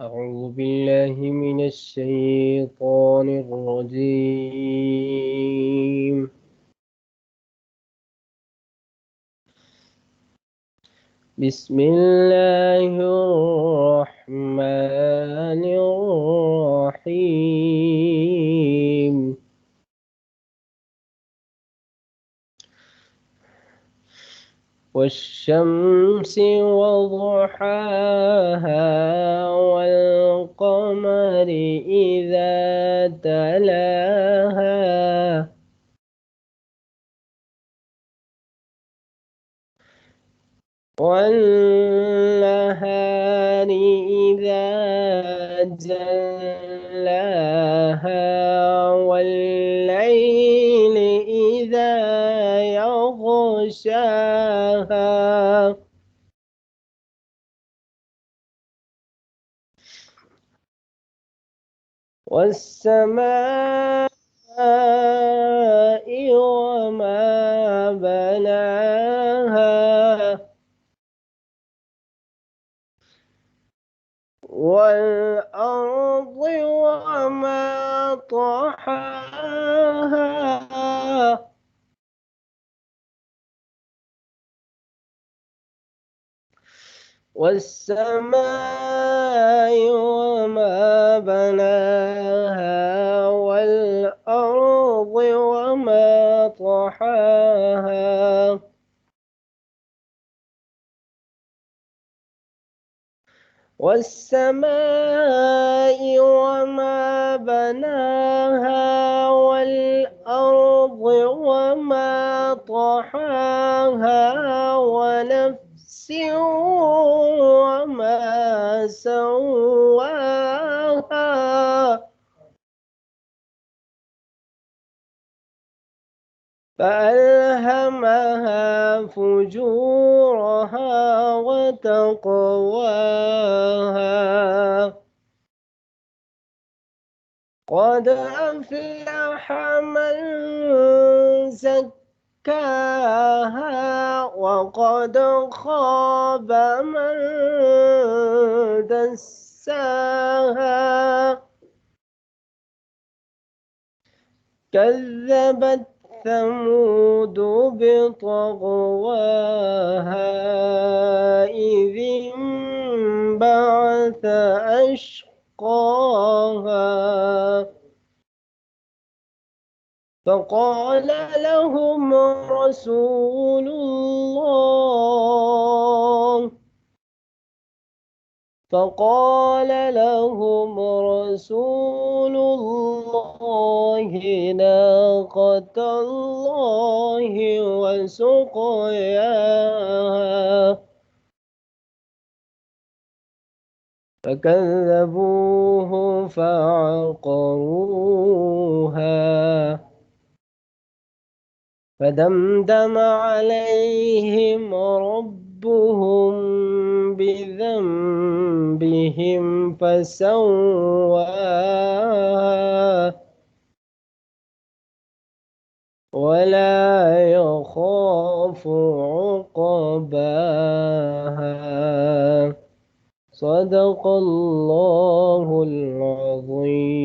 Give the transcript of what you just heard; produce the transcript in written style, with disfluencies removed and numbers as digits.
أعوذ بالله من الشيطان الرجيم. بسم الله الرحمن الرحيم. والشمس وضحاها والقمر إذا تلاها والنهار إذا جلاها والليل إذا يغشاها والسماء وما بناها والأرض وما طحاها والسماء وما بناها والأرض وما طحاها والسماء وما بناها والأرض وما طحاها ونفس وما سواها فألهمها فجورها وتقواها قد أفلح من زكاها وقد خاب من دساها كذبت ثمود بطغواها إذ انبعث أشقاها فقال لهم رسول الله ناقة الله وسقياها فكذبوه فعقروها فدمدم عليهم ربهم بذنبهم فسواها ولا يخاف عقباها صدق الله العظيم.